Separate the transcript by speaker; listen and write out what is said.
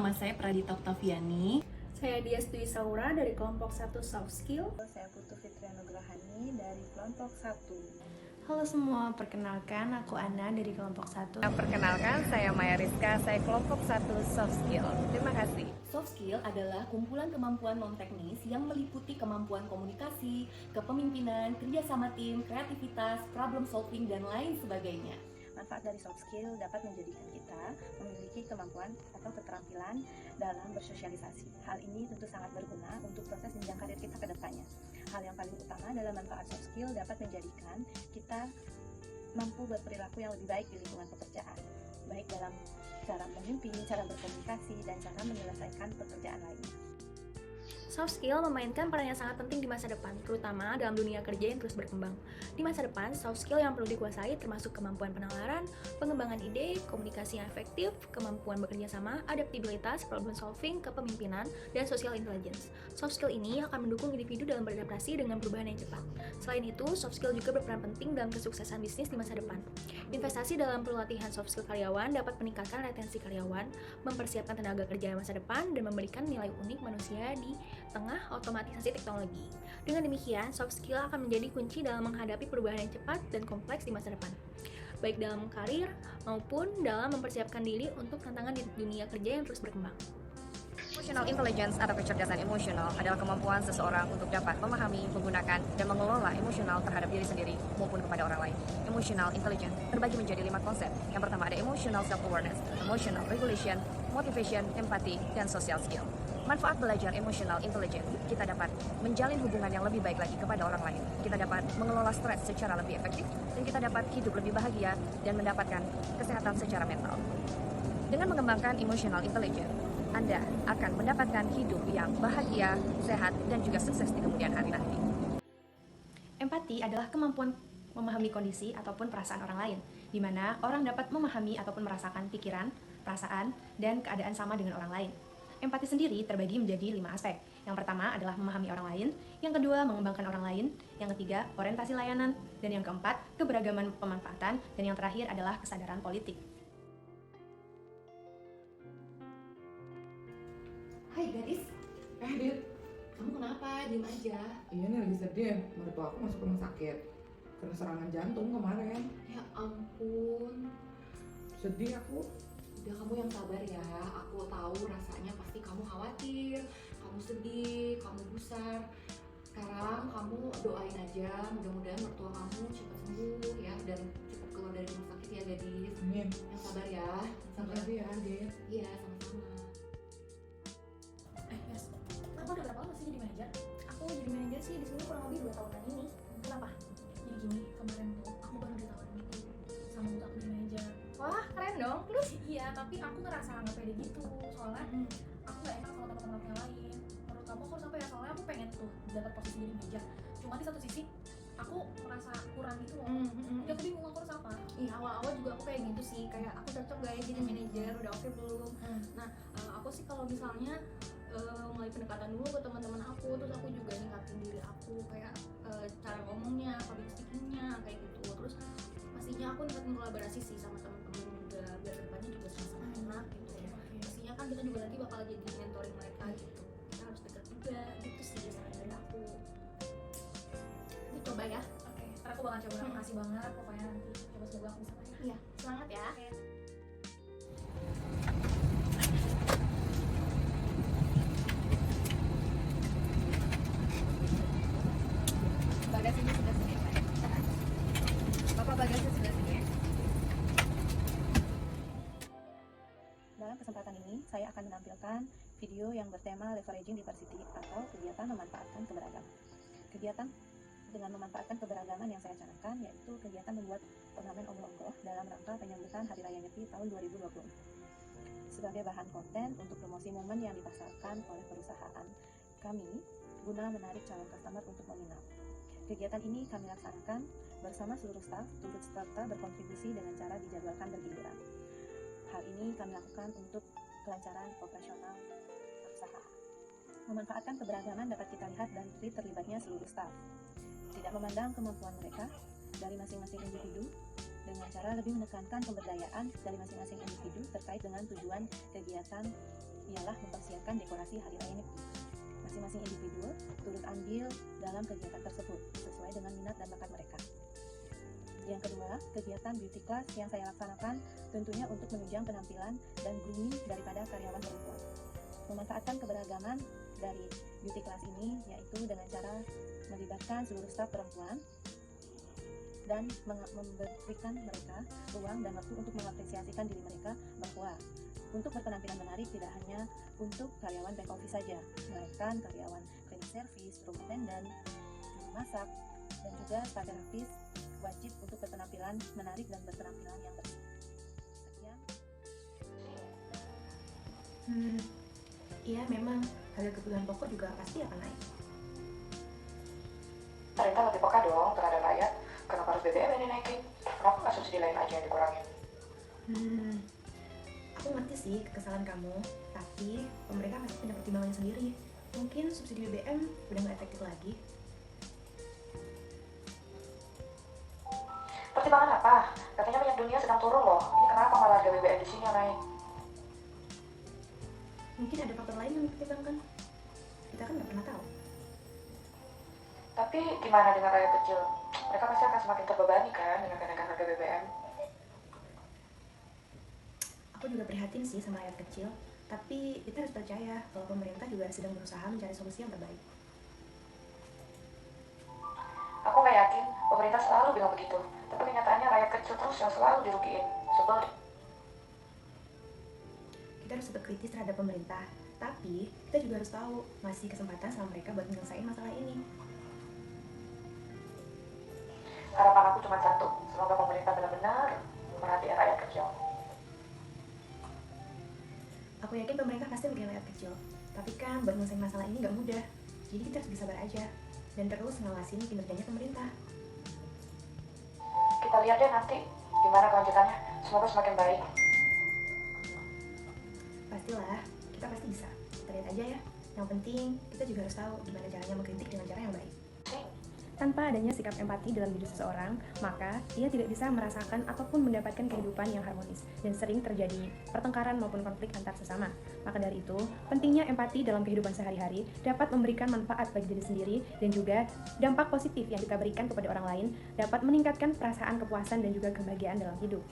Speaker 1: nama saya Pradita Oktaviani.
Speaker 2: Saya Dias Dwi Saura dari kelompok 1 Soft Skill.
Speaker 3: Saya Putu Fitriana Nugrahani dari kelompok 1.
Speaker 4: Halo semua, perkenalkan aku Ana dari kelompok 1.
Speaker 5: Perkenalkan, saya Maya Rizka, saya kelompok 1 Soft Skill. Terima kasih.
Speaker 1: Soft skill adalah kumpulan kemampuan non-teknis yang meliputi kemampuan komunikasi, kepemimpinan, kerjasama tim, kreativitas, problem solving, dan lain sebagainya.
Speaker 3: Manfaat dari soft skill dapat menjadikan kita memiliki kemampuan atau keterampilan dalam bersosialisasi. Hal ini tentu sangat berguna untuk proses jenjang karir kita ke depannya. Hal yang paling utama dalam manfaat soft skill dapat menjadikan kita mampu berperilaku yang lebih baik di lingkungan pekerjaan, baik dalam cara memimpin, cara berkomunikasi, dan cara menyelesaikan pekerjaan lainnya.
Speaker 2: Soft skill memainkan peran yang sangat penting di masa depan, terutama dalam dunia kerja yang terus berkembang. Di masa depan, soft skill yang perlu dikuasai termasuk kemampuan penalaran, pengembangan ide, komunikasi yang efektif, kemampuan bekerja sama, adaptabilitas, problem solving, kepemimpinan, dan social intelligence. Soft skill ini akan mendukung individu dalam beradaptasi dengan perubahan yang cepat. Selain itu, soft skill juga berperan penting dalam kesuksesan bisnis di masa depan. Investasi dalam pelatihan soft skill karyawan dapat meningkatkan retensi karyawan, mempersiapkan tenaga kerja masa depan, dan memberikan nilai unik manusia di tengah otomatisasi teknologi. Dengan demikian, soft skill akan menjadi kunci dalam menghadapi perubahan yang cepat dan kompleks di masa depan, baik dalam karir maupun dalam mempersiapkan diri untuk tantangan di dunia kerja yang terus berkembang.
Speaker 5: Emotional intelligence atau kecerdasan emosional adalah kemampuan seseorang untuk dapat memahami, menggunakan, dan mengelola emosional terhadap diri sendiri maupun kepada orang lain. Emotional intelligence terbagi menjadi 5 konsep. Yang pertama ada emotional self-awareness, emotional regulation, motivation, empathy, dan social skill. Manfaat belajar emotional intelligence, kita dapat menjalin hubungan yang lebih baik lagi kepada orang lain. Kita dapat mengelola stres secara lebih efektif, dan kita dapat hidup lebih bahagia dan mendapatkan kesehatan secara mental. Dengan mengembangkan emotional intelligence, Anda akan mendapatkan hidup yang bahagia, sehat, dan juga sukses di kemudian hari nanti.
Speaker 4: Empati adalah kemampuan memahami kondisi ataupun perasaan orang lain, di mana orang dapat memahami ataupun merasakan pikiran, perasaan, dan keadaan sama dengan orang lain. Empati sendiri terbagi menjadi 5 aspek. Yang pertama adalah memahami orang lain, yang kedua mengembangkan orang lain, yang ketiga orientasi layanan, dan yang keempat keberagaman pemanfaatan, dan yang terakhir adalah kesadaran politik.
Speaker 1: Hai gadis.
Speaker 6: Dit,
Speaker 1: Kamu kenapa? Diam aja.
Speaker 6: iya nih lagi sedih. Mertua aku masuk rumah sakit kena serangan jantung kemarin.
Speaker 1: Ya ampun.
Speaker 6: Sedih aku.
Speaker 1: Udah, kamu yang sabar ya. Aku tahu rasanya pasti kamu khawatir, kamu sedih, kamu gusar. Sekarang kamu doain aja, mudah-mudahan mertua kamu cepat sembuh ya, dan cepat keluar dari rumah sakit ya gadis.
Speaker 6: Amin.
Speaker 1: Yang sabar ya. Sabar.
Speaker 6: Makasih ya, Dit.
Speaker 1: Iya, sama-sama.
Speaker 2: Yes. Kamu udah berapa lama sih jadi manajer? Aku jadi manajer sih di sini kurang lebih 2 tahunan ini. Kenapa? Jadi gini, kemarin tuh aku baru ditawarin itu sama untuk aku jadi manajer. Wah, keren dong. Terus? Iya, tapi aku ngerasa nggak pede gitu. Soalnya aku nggak enak sama teman-teman aku yang lain. Menurut kamu aku harus apa ya? Soalnya aku pengen tuh dapat posisi jadi manajer. Cuma di satu sisi aku merasa kurang gitu loh. Ya aku bingung aku harus apa. Iya, awal-awal juga aku kayak gitu sih. Kayak aku cocok gak ya jadi manajer? Udah oke belum? Nah, aku sih kalau misalnya mulai pendekatan dulu ke teman-teman aku, terus aku juga ningkatin diri aku kayak cara ngomongnya, public speakingnya kayak gitu. Terus pastinya aku ningkatin kolaborasi sih sama teman-teman juga biar kedepannya juga sama-sama enak gitu. Pastinya kan kita juga nanti bakal jadi mentoring mereka gitu. Kita harus dekat juga gitu sih saran dari aku. Coba ya. Oke, ntar aku bakal coba. Makasih banget pokoknya nanti coba semoga aku bisa. Iya, semangat ya.
Speaker 5: Bagasinya sudah sini, Pak. Bapak bagasi sudah sini ya?
Speaker 3: Dalam kesempatan ini, saya akan menampilkan video yang bertema Leveraging Diversity atau kegiatan memanfaatkan keberagaman. Kegiatan dengan memanfaatkan keberagaman yang saya canangkan yaitu kegiatan membuat ornamen onggoh-onggoh dalam rangka penyambutan Hari Raya Nyepi tahun 2020 sebagai bahan konten untuk promosi momen yang dipasarkan oleh perusahaan kami guna menarik calon customer untuk meminang. Kegiatan ini kami laksanakan bersama seluruh staf turut serta berkontribusi dengan cara dijadwalkan bergiliran. Hal ini kami lakukan untuk kelancaran operasional usaha. Memanfaatkan keberagaman dapat kita lihat dari terlibatnya seluruh staf. Tidak memandang kemampuan mereka dari masing-masing individu, dengan cara lebih menekankan pemberdayaan dari masing-masing individu terkait dengan tujuan kegiatan ialah mempersiapkan dekorasi hari raya Nyepi. Masing-masing individu turut andil dalam kegiatan tersebut sesuai dengan minat dan bakat mereka. Yang kedua, kegiatan beauty class yang saya laksanakan tentunya untuk menunjang penampilan dan grooming daripada karyawan perempuan. Memanfaatkan keberagaman dari beauty class ini yaitu dengan cara melibatkan seluruh staf perempuan dan memberikan mereka ruang dan waktu untuk mengapresiasikan diri mereka bahwa untuk berpenampilan menarik tidak hanya untuk karyawan back office saja, melainkan karyawan cleaning service, room attendant, juru masak, dan juga spa terapis wajib untuk berpenampilan menarik dan berpenampilan yang bersih. Sekian.
Speaker 4: Iya memang harga kebutuhan pokok juga pasti akan naik.
Speaker 6: Pemerintah lebih peka dong terhadap rakyat. Kenapa harus BBM yang dinaikin? Kenapa nggak subsidi lain aja yang dikurangin?
Speaker 4: Aku ngerti sih kekesalan kamu, tapi pemerintah pasti punya pertimbangannya sendiri. Mungkin subsidi BBM udah nggak efektif lagi.
Speaker 6: Pertimbangan apa? Katanya minyak dunia sedang turun loh. Ini kenapa malah harga BBM di sini yang naik?
Speaker 4: Mungkin ada faktor lain yang dipertimbangkan. Kita kan nggak pernah tahu.
Speaker 6: Tapi gimana dengan rakyat kecil? Mereka pasti akan semakin terbebani kan dengan kenaikan harga BBM.
Speaker 4: Aku juga prihatin sih sama rakyat kecil, tapi kita harus percaya kalau pemerintah juga sedang berusaha mencari solusi yang terbaik.
Speaker 6: Aku nggak yakin pemerintah selalu bilang begitu. Tapi kenyataannya rakyat kecil terus yang selalu dirugiin. Sebel.
Speaker 4: Kita harus tetap kritis terhadap pemerintah, tapi kita juga harus tahu ngasih kesempatan sama mereka buat menyelesaikan masalah ini.
Speaker 6: Harapan aku cuma satu. Semoga pemerintah benar-benar memperhatikan rakyat kecil.
Speaker 4: Aku yakin pemerintah pasti mikirin rakyat kecil, tapi kan buat menyelesaikan masalah ini nggak mudah. Jadi kita harus bersabar aja dan terus ngawasin kinerjanya pemerintah.
Speaker 6: Kita lihat deh nanti gimana kelanjutannya. Semoga semakin baik.
Speaker 4: Pastilah, kita pasti bisa. Kita lihat aja ya. Yang penting, kita juga harus tahu gimana caranya mengkritik dengan cara yang baik. Tanpa adanya sikap empati dalam hidup seseorang, maka ia tidak bisa merasakan ataupun mendapatkan kehidupan yang harmonis dan sering terjadi pertengkaran maupun konflik antar sesama. Maka dari itu, pentingnya empati dalam kehidupan sehari-hari dapat memberikan manfaat bagi diri sendiri dan juga dampak positif yang kita berikan kepada orang lain dapat meningkatkan perasaan kepuasan dan juga kebahagiaan dalam hidup.